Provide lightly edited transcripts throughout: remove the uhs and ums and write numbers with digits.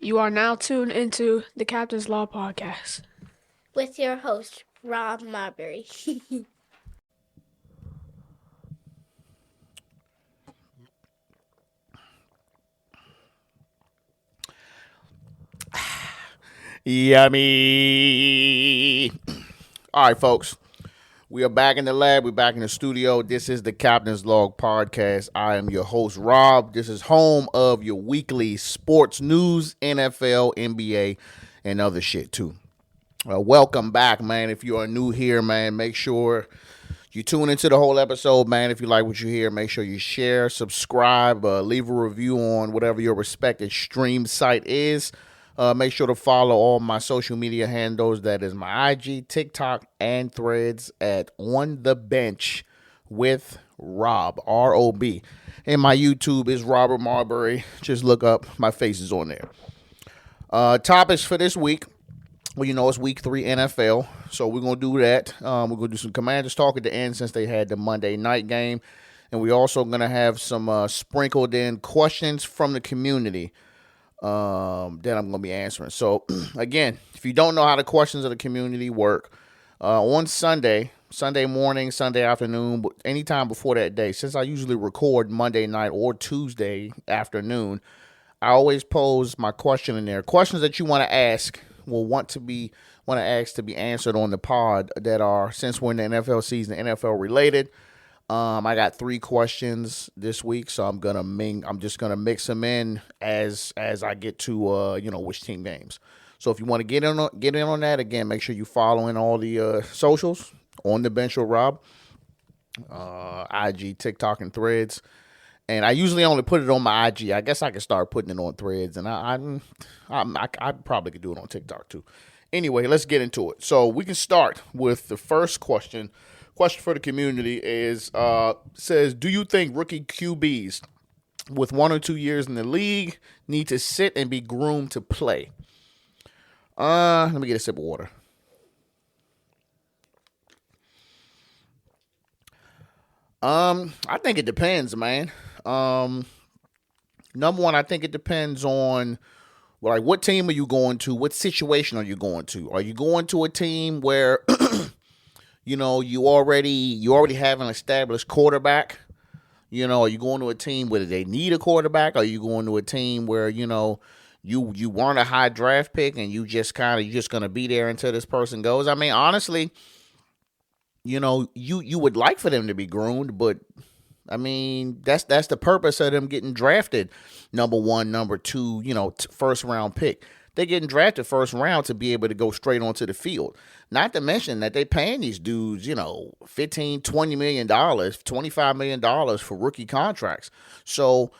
You are now tuned into the Captain's Law Podcast with your host, Rob Marbury. Yummy. All right, folks. We are back in the lab. We're back in the studio. This is the Captain's Log Podcast. I am your host, Rob. This is home of your weekly sports news, NFL, NBA, and other shit, too. Welcome back, man. If you are new here, man, make sure you tune into the whole episode, man. If you like what you hear, make sure you share, subscribe, leave a review on whatever your respected stream site is. Make sure to follow all my social media handles. That is my IG, TikTok, and Threads at On The Bench with Rob, R-O-B. And my YouTube is Robert Marbury. Just look up. My face is on there. Topics for this week. Well, you know, it's week 3 NFL, so we're going to do that. We're going to do some Commanders talk at the end since they had the Monday night game. And we're also going to have some sprinkled in questions from the community that I'm going to be answering. So, again, if you don't know how the questions of the community work, on Sunday morning, Sunday afternoon, anytime before that day, since I usually record Monday night or Tuesday afternoon, I always pose my question in there. Questions that you want to ask will want to ask to be answered on the pod that are, since we're in the NFL season, NFL related. I got 3 questions this week, so I'm just gonna mix them in as I get to which team games. So if you want to get in on that, again, make sure you following all the socials On The Bench with Rob, IG, TikTok, and Threads. And I usually only put it on my IG. I guess I could start putting it on Threads, and I probably could do it on TikTok too. Anyway, let's get into it. So we can start with the first question. Question for the community is says, do you think rookie QBs with 1 or 2 years in the league need to sit and be groomed to play? Let me get a sip of water. I think it depends, man. Number one, I think it depends on what team are you going to? What situation are you going to? Are you going to a team where you already have an established quarterback? Are you going to a team where they need a quarterback? Are you going to a team where you weren't a high draft pick and you're just gonna be there until this person goes? I mean, honestly, you would like for them to be groomed, but I mean, that's the purpose of them getting drafted. Number 1, number 2, first round pick. They're getting drafted first round to be able to go straight onto the field. Not to mention that they paying these dudes, $15, $20 million, $25 million for rookie contracts. So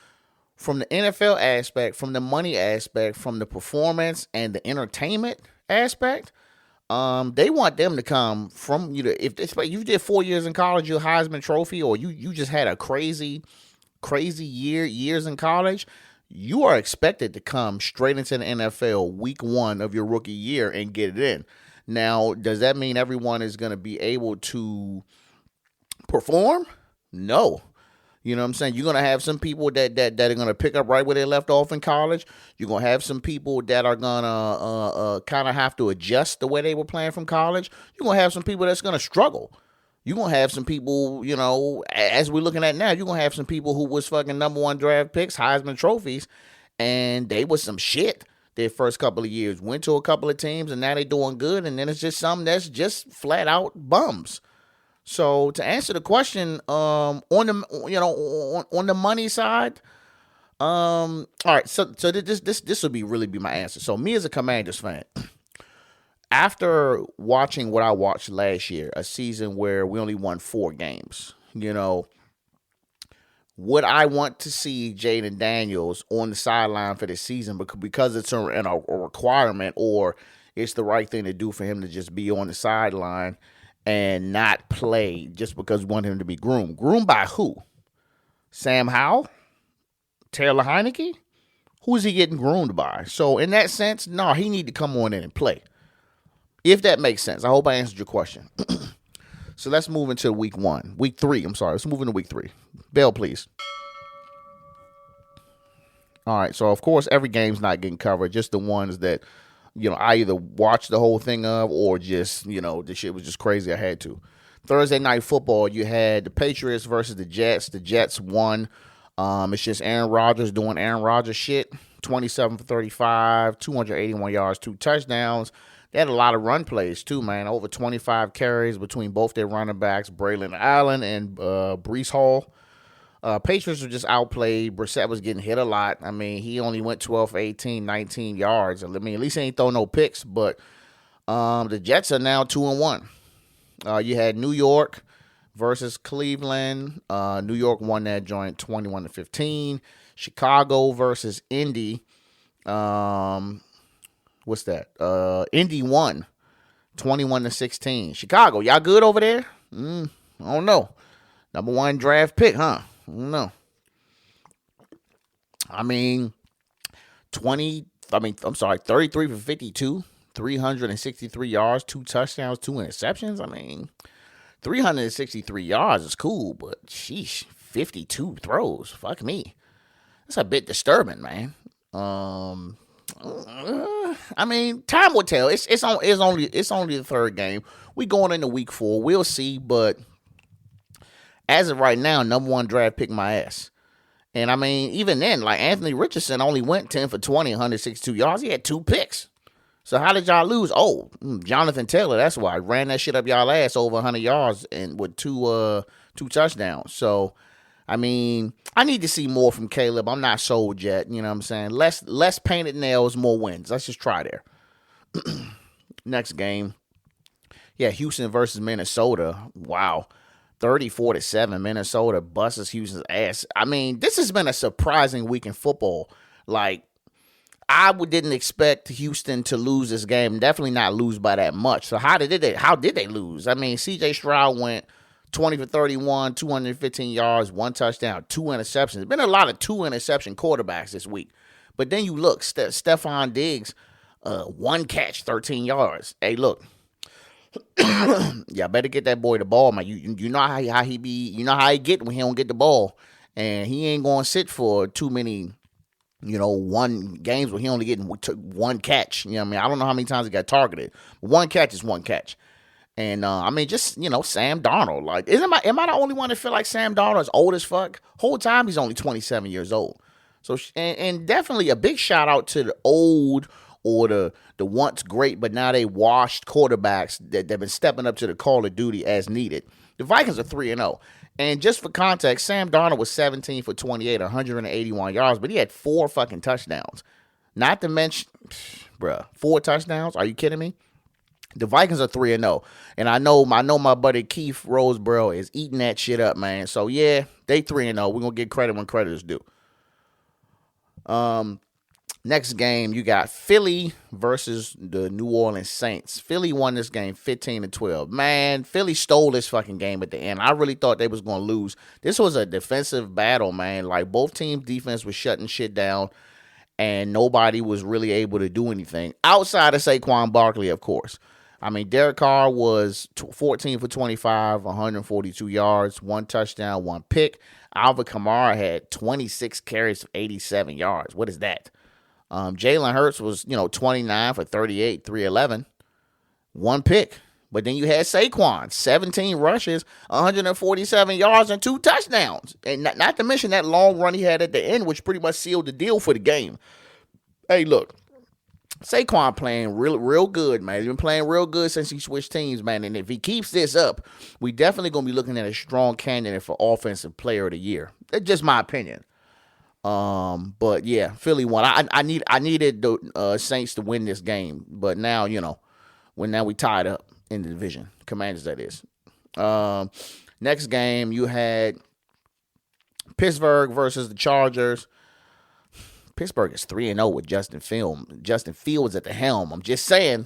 from the NFL aspect, from the money aspect, from the performance and the entertainment aspect, they want them to come from, if you did 4 years in college, you're a Heisman Trophy, or you just had a crazy years in college, you are expected to come straight into the NFL week 1 of your rookie year and get it in. Now, does that mean everyone is going to be able to perform? No. You know what I'm saying? You're going to have some people that are going to pick up right where they left off in college. You're going to have some people that are going to kind of have to adjust the way they were playing from college. You're going to have some people that's going to struggle. You're going to have some people, as we're looking at now, you're going to have some people who was fucking number 1 draft picks, Heisman trophies, and they was some shit their first couple of years. Went to a couple of teams, and now they doing good, and then it's just some that's just flat out bums. So to answer the question, on the money side, all right. So this will really be my answer. So me as a Commanders fan, after watching what I watched last year, a season where we only won 4 games, would I want to see Jayden Daniels on the sideline for this season because it's a requirement, or it's the right thing to do for him to just be on the sideline and not play just because we want him to be groomed? Groomed by who? Sam Howell? Taylor Heineke? Who is he getting groomed by? So in that sense, no, he need to come on in and play. If that makes sense. I hope I answered your question. So let's move into week 3. I'm sorry. Let's move into week 3. Bell, please. All right, so of course every game's not getting covered, just the ones that I either watched the whole thing of or just the shit was just crazy. I had to. Thursday night football, you had the Patriots versus the Jets. The Jets won. It's just Aaron Rodgers doing Aaron Rodgers shit. 27 for 35, 281 yards, 2 touchdowns. They had a lot of run plays too, man. Over 25 carries between both their running backs, Braylon Allen and Breece Hall. Patriots were just outplayed. Brissett was getting hit a lot. I mean, he only went 12 for 18, 19 yards. I mean, at least he ain't throw no picks. But the Jets are now 2-1. You had New York versus Cleveland. New York won that joint 21-15. Chicago versus Indy. What's that? Indy won 21-16. Chicago, y'all good over there? I don't know. Number 1 draft pick, huh? I don't know. I mean, 33 for 52, 363 yards, 2 touchdowns, 2 interceptions. I mean, 363 yards is cool, but sheesh, 52 throws. Fuck me. That's a bit disturbing, man. I mean, time will tell. It's only the third game. We going into week 4. We'll see, but as of right now, number 1 draft pick my ass. And I mean, even then, like Anthony Richardson only went 10 for 20, 162 yards. He had 2 picks. So how did y'all lose? Oh, Jonathan Taylor, that's why. Ran that shit up y'all ass over 100 yards and with 2 touchdowns. So, I mean, I need to see more from Caleb. I'm not sold yet. You know what I'm saying? Less painted nails, more wins. Let's just try there. Next game. Yeah, Houston versus Minnesota. Wow. 34-7. Minnesota busts Houston's ass. I mean, this has been a surprising week in football. Like, I didn't expect Houston to lose this game. Definitely not lose by that much. So how did they lose? I mean, C.J. Stroud went 20 for 31, 215 yards, 1 touchdown, 2 interceptions. There's been a lot of 2 interception quarterbacks this week. But then you look, Stephon Diggs, 1 catch, 13 yards. Hey, look. Y'all better get that boy the ball, man. You know how he be. You know how he get when he don't get the ball, and he ain't gonna sit for too many, games where he only getting 1 catch. You know what I mean? I don't know how many times he got targeted. 1 catch is 1 catch, and I mean, just Sam Darnold. Like, am I the only one that feel like Sam Darnold is old as fuck? Whole time he's only 27 years old. So and definitely a big shout out to the old or the once great, but now they washed quarterbacks that have been stepping up to the call of duty as needed. The Vikings are 3-0. And just for context, Sam Darnold was 17 for 28, 181 yards, but he had 4 fucking touchdowns. Not to mention, 4 touchdowns? Are you kidding me? The Vikings are 3-0. And I know my buddy Keith Roseborough is eating that shit up, man. So, yeah, they 3-0. We're going to get credit when credit is due. Next game, you got Philly versus the New Orleans Saints. Philly won this game 15-12. Man, Philly stole this fucking game at the end. I really thought they was going to lose. This was a defensive battle, man. Like, both teams' defense was shutting shit down, and nobody was really able to do anything. Outside of Saquon Barkley, of course. I mean, Derek Carr was 14 for 25, 142 yards, 1 touchdown, 1 pick. Alvin Kamara had 26 carries for 87 yards. What is that? Jalen Hurts was, 29 for 38, 311, 1 pick. But then you had Saquon, 17 rushes, 147 yards, and 2 touchdowns. And not to mention that long run he had at the end, which pretty much sealed the deal for the game. Hey, look, Saquon playing real good, man. He's been playing real good since he switched teams, man. And if he keeps this up, we definitely going to be looking at a strong candidate for Offensive Player of the Year. That's just my opinion. But yeah, Philly won. I needed the Saints to win this game, but now now we tied up in the division. Commanders, that is. Next game you had Pittsburgh versus the Chargers. Pittsburgh is 3-0 with Justin Fields at the helm. I'm just saying,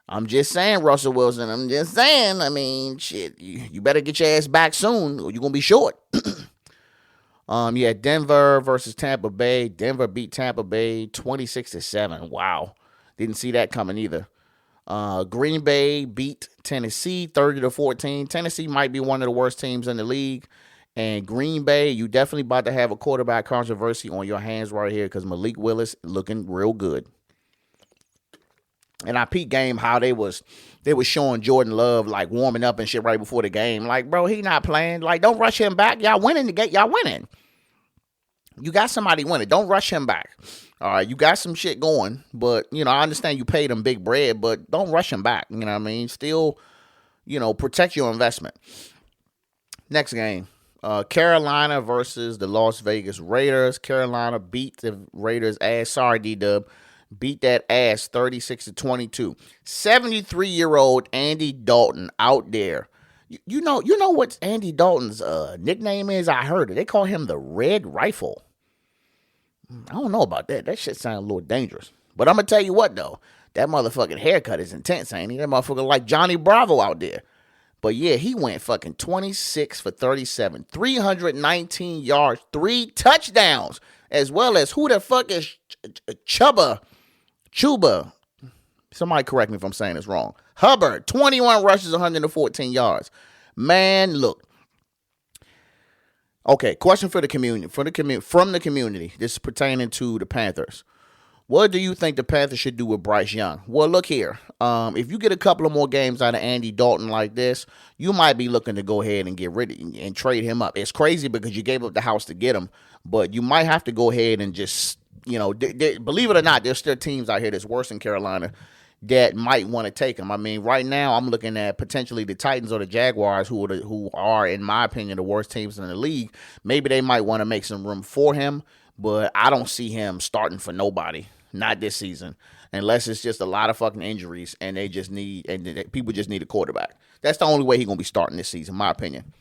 Russell Wilson. I'm just saying. I mean, shit, you better get your ass back soon, or you're gonna be short. You had Denver versus Tampa Bay. Denver beat Tampa Bay 26-7. Wow. Didn't see that coming either. Green Bay beat Tennessee 30-14. Tennessee might be one of the worst teams in the league. And Green Bay, you definitely about to have a quarterback controversy on your hands right here because Malik Willis looking real good. And I peeped game how they was showing Jordan Love like warming up and shit right before the game. Like, bro, he not playing. Like, don't rush him back. Y'all winning the game. Y'all winning. You got somebody winning. Don't rush him back. All right, you got some shit going, but I understand you paid him big bread, but don't rush him back. You know what I mean? Still, protect your investment. Next game, Carolina versus the Las Vegas Raiders. Carolina beat the Raiders ass. Sorry, D-Dub. Beat that ass 36-22. 73-year-old Andy Dalton out there. You know what Andy Dalton's nickname is? I heard it. They call him the Red Rifle. I don't know about that. That shit sounds a little dangerous. But I'm going to tell you what, though. That motherfucking haircut is intense, ain't he? That motherfucker like Johnny Bravo out there. But, yeah, he went fucking 26 for 37. 319 yards, 3 touchdowns. As well as who the fuck is Chuba? Somebody correct me if I'm saying this wrong. Hubbard, 21 rushes, 114 yards. Man, look. Okay, question for the community. From the community. This is pertaining to the Panthers. What do you think the Panthers should do with Bryce Young? Well, look here. If you get a couple of more games out of Andy Dalton like this, you might be looking to go ahead and get rid of and trade him up. It's crazy because you gave up the house to get him, but you might have to go ahead and just, believe it or not, there's still teams out here that's worse than Carolina that might want to take him. I mean, right now I'm looking at potentially the Titans or the Jaguars, who are, in my opinion, the worst teams in the league. Maybe they might want to make some room for him, but I don't see him starting for nobody, not this season, unless it's just a lot of fucking injuries and people just need a quarterback. That's the only way he's gonna be starting this season, in my opinion.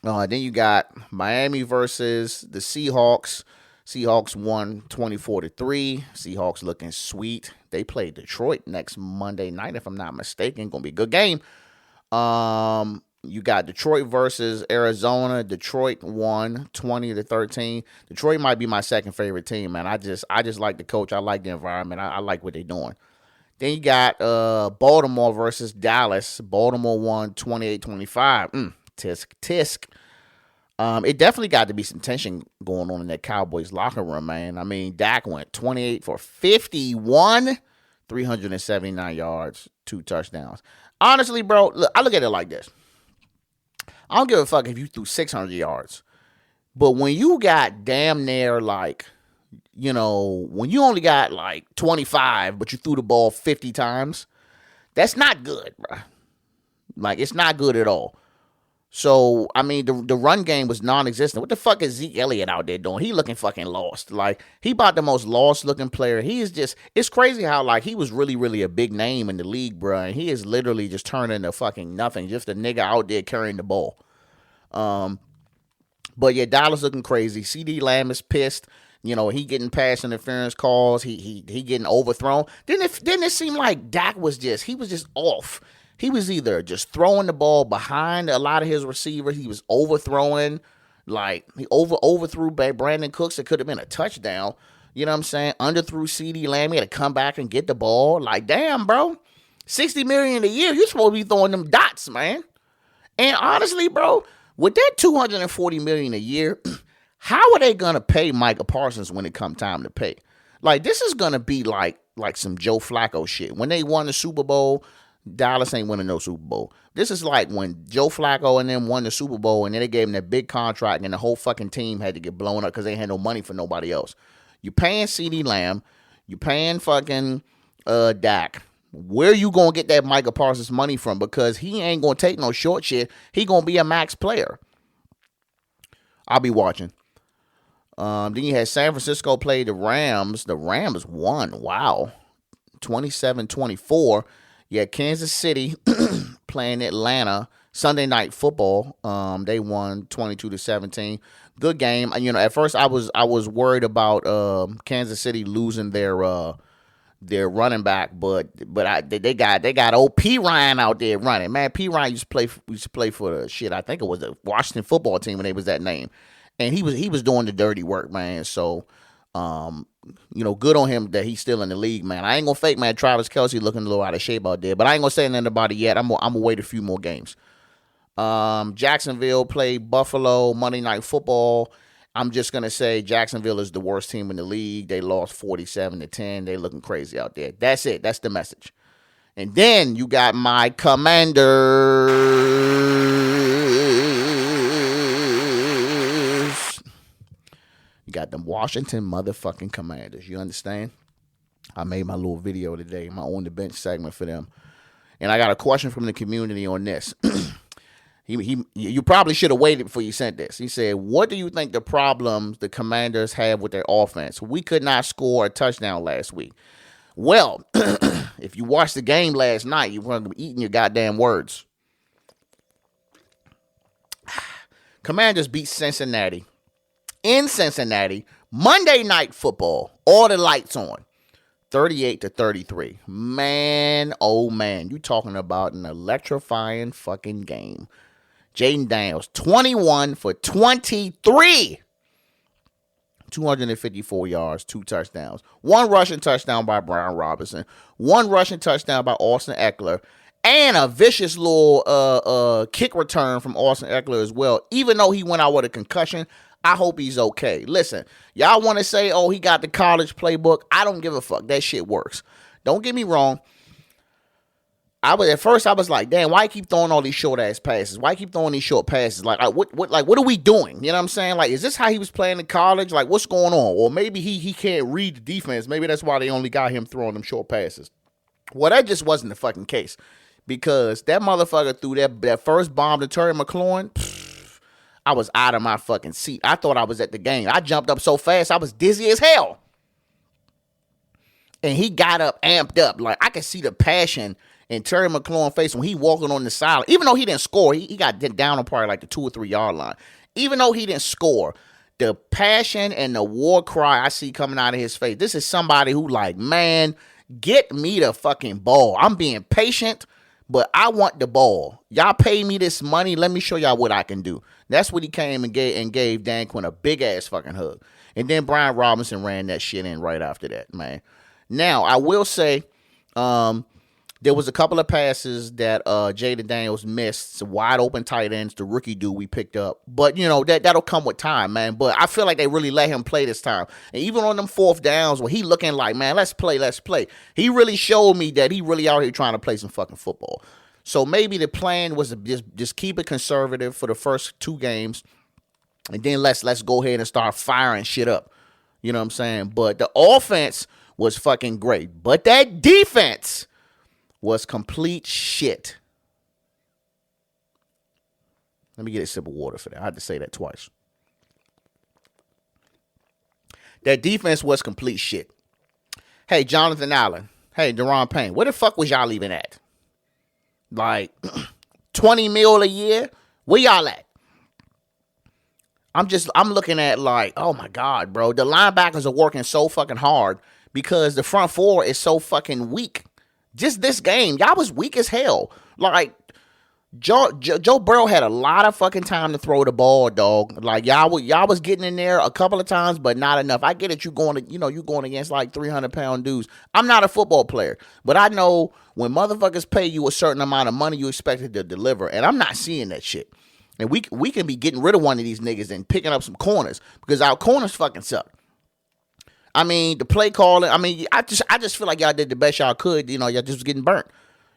Then you got Miami versus the Seahawks. Seahawks won 24-3. Seahawks looking sweet. They play Detroit next Monday night, if I'm not mistaken. Gonna be a good game. You got Detroit versus Arizona. Detroit won 20-13. Detroit might be my second favorite team, man. I just like the coach. I like the environment. I like what they're doing. Then you got Baltimore versus Dallas. Baltimore won 28-25. Tisk. It definitely got to be some tension going on in that Cowboys locker room, man. I mean, Dak went 28 for 51, 379 yards, 2 touchdowns. Honestly, bro, look, I look at it like this. I don't give a fuck if you threw 600 yards. But when you got damn near when you only got 25, but you threw the ball 50 times, that's not good, bro. It's not good at all. So, I mean, the run game was non-existent. What the fuck is Zeke Elliott out there doing? He looking fucking lost. He about the most lost-looking player. He is just, it's crazy how, he was really, really a big name in the league, bro. And he is literally just turning into fucking nothing. Just a nigga out there carrying the ball. But, yeah, Dallas looking crazy. CD Lamb is pissed. He getting pass interference calls. He getting overthrown. Didn't it seem like Dak was just off? He was either just throwing the ball behind a lot of his receivers. He was overthrowing. He overthrew Brandon Cooks. It could have been a touchdown. You know what I'm saying? Underthrew CD Lamb. He had to come back and get the ball. Damn, bro. $60 million a year. You're supposed to be throwing them dots, man. And honestly, bro, with that $240 million a year, how are they going to pay Micah Parsons when it come time to pay? This is going to be like some Joe Flacco shit. When they won the Super Bowl, Dallas ain't winning no Super Bowl. This is like when Joe Flacco and them won the Super Bowl and then they gave him that big contract and the whole fucking team had to get blown up because they had no money for nobody else. You paying CD Lamb. You paying fucking Dak. Where you going to get that Micah Parsons money from? Because he ain't going to take no short shit. He going to be a max player. I'll be watching. Then you had San Francisco play the Rams. The Rams won. Wow. 27-24. Yeah, Kansas City playing Atlanta Sunday Night Football. They won 22-17. Good game. At first I was worried about Kansas City losing their running back, but they got old P Ryan out there running. Man, P Ryan used to play for the shit. I think it was the Washington football team when they was that name, and he was doing the dirty work, man. So. Good on him that he's still in the league, man. I ain't gonna fake, man. Travis Kelce looking a little out of shape out there, but I ain't gonna say nothing about it yet. I'm gonna wait a few more games. Jacksonville played Buffalo Monday Night Football. I'm just going to say Jacksonville is the worst team in the league. They lost 47-10. They looking crazy out there. That's it. That's the message. And then you got my Commanders. You got them Washington motherfucking Commanders. You understand? I made my little video today, my on the bench segment for them. And I got a question from the community on this. You probably should have waited before you sent this. He said, what do you think the problems the Commanders have with their offense? We could not score a touchdown last week. Well, if you watched the game last night, you were eating your goddamn words. Commanders beat Cincinnati. In Cincinnati, Monday Night Football, all the lights on, 38-33. Man, oh man, you talking about an electrifying fucking game. Jayden Daniels, 21 for 23. 254 yards, 2 touchdowns. 1 rushing touchdown by Brian Robinson. 1 rushing touchdown by Austin Eckler. And a vicious little kick return from Austin Eckler as well. Even though he went out with a concussion, I hope he's okay. Listen, y'all want to say, oh, he got the college playbook. I don't give a fuck. That shit works. Don't get me wrong. At first I was like, damn, why keep throwing all these short ass passes? Why keep throwing these short passes? Like what are we doing? You know what I'm saying? Like, is this how he was playing in college? Like, what's going on? Or maybe he can't read the defense. Maybe that's why they only got him throwing them short passes. Well, that just wasn't the fucking case. Because that motherfucker threw that first bomb to Terry McLaurin. I was out of my fucking seat. I thought I was at the game. I jumped up so fast, I was dizzy as hell. And he got up, amped up. Like, I could see the passion in Terry McLaurin's face when he walking on the sideline. Even though he didn't score, he got down on probably like the 2 or 3 yard line. Even though he didn't score, the passion and the war cry I see coming out of his face. This is somebody who like, man, get me the fucking ball. I'm being patient, but I want the ball. Y'all pay me this money. Let me show y'all what I can do. That's what he came and gave Dan Quinn a big ass fucking hug. And then Brian Robinson ran that shit in right after that, man. Now, I will say, there was a couple of passes that Jayden Daniels missed, some wide open tight ends, the rookie dude we picked up. But, you know, that'll come with time, man. But I feel like they really let him play this time. And even on them 4th downs where he looking like, man, let's play. He really showed me that he really out here trying to play some fucking football. So maybe the plan was to just keep it conservative for the first 2 games. And then let's go ahead and start firing shit up. You know what I'm saying? But the offense was fucking great. But that defense was complete shit. Let me get a sip of water for that. I had to say that twice. That defense was complete shit. Hey, Jonathan Allen. Hey, Deron Payne. Where the fuck was y'all even at? Like, 20 mil a year? Where y'all at? I'm looking at like, oh my God, bro. The linebackers are working so fucking hard because the front 4 is so fucking weak. Just this game, y'all was weak as hell. Like, Joe Burrow had a lot of fucking time to throw the ball, dog. Like, y'all was getting in there a couple of times, but not enough. I get it. You going against like 300-pound dudes. I'm not a football player, but I know when motherfuckers pay you a certain amount of money, you expected to deliver, and I'm not seeing that shit. And we can be getting rid of one of these niggas and picking up some corners because our corners fucking suck. I mean, the play calling, I just feel like y'all did the best y'all could. You know, y'all just was getting burnt.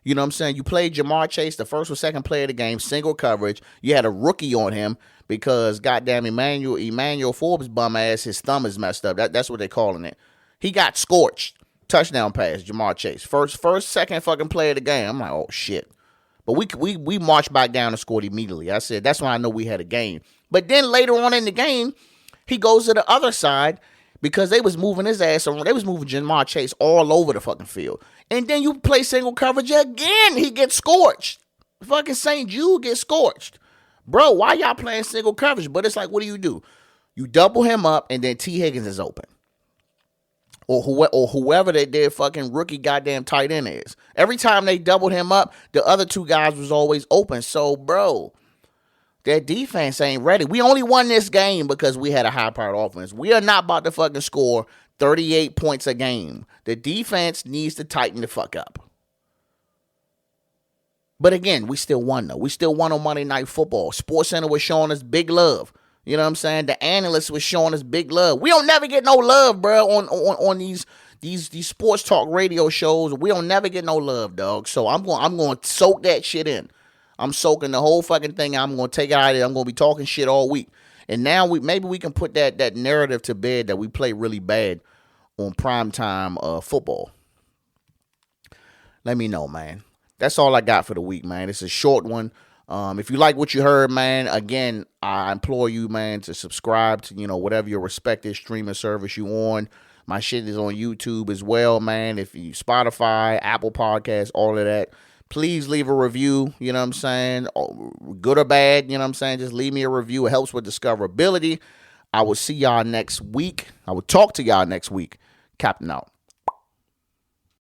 You know what I'm saying? You played Jamar Chase, the first or second play of the game, single coverage. You had a rookie on him because, goddamn, Emmanuel Forbes' bum ass, his thumb is messed up. That's what they're calling it. He got scorched. Touchdown pass, Jamar Chase. First, second fucking play of the game. I'm like, oh, shit. But we marched back down and scored immediately. I said, that's when I know we had a game. But then later on in the game, he goes to the other side because they was moving his ass around. They was moving Jamar Chase all over the fucking field. And then you play single coverage again. He gets scorched. Fucking St. Jude gets scorched. Bro, why y'all playing single coverage? But it's like, what do? You double him up, and then T. Higgins is open. Or whoever their fucking rookie goddamn tight end is. Every time they doubled him up, the other 2 guys was always open. So, bro, that defense ain't ready. We only won this game because we had a high-powered offense. We are not about to fucking score 38 points a game. The defense needs to tighten the fuck up. But again, we still won, though. We still won on Monday Night Football. Sports Center was showing us big love. You know what I'm saying? The analysts was showing us big love. We don't never get no love, bro, on these sports talk radio shows. We don't never get no love, dog. So I'm going to soak that shit in. I'm soaking the whole fucking thing. I'm going to take it out of there. I'm going to be talking shit all week. And now maybe we can put that narrative to bed that we play really bad on primetime football. Let me know, man. That's all I got for the week, man. It's a short one. If you like what you heard, man, again, I implore you, man, to subscribe to, whatever your respective streaming service you on. My shit is on YouTube as well, man. If you Spotify, Apple Podcasts, all of that. Please leave a review, you know what I'm saying? Good or bad, you know what I'm saying? Just leave me a review. It helps with discoverability. I will see y'all next week. I will talk to y'all next week. Captain out.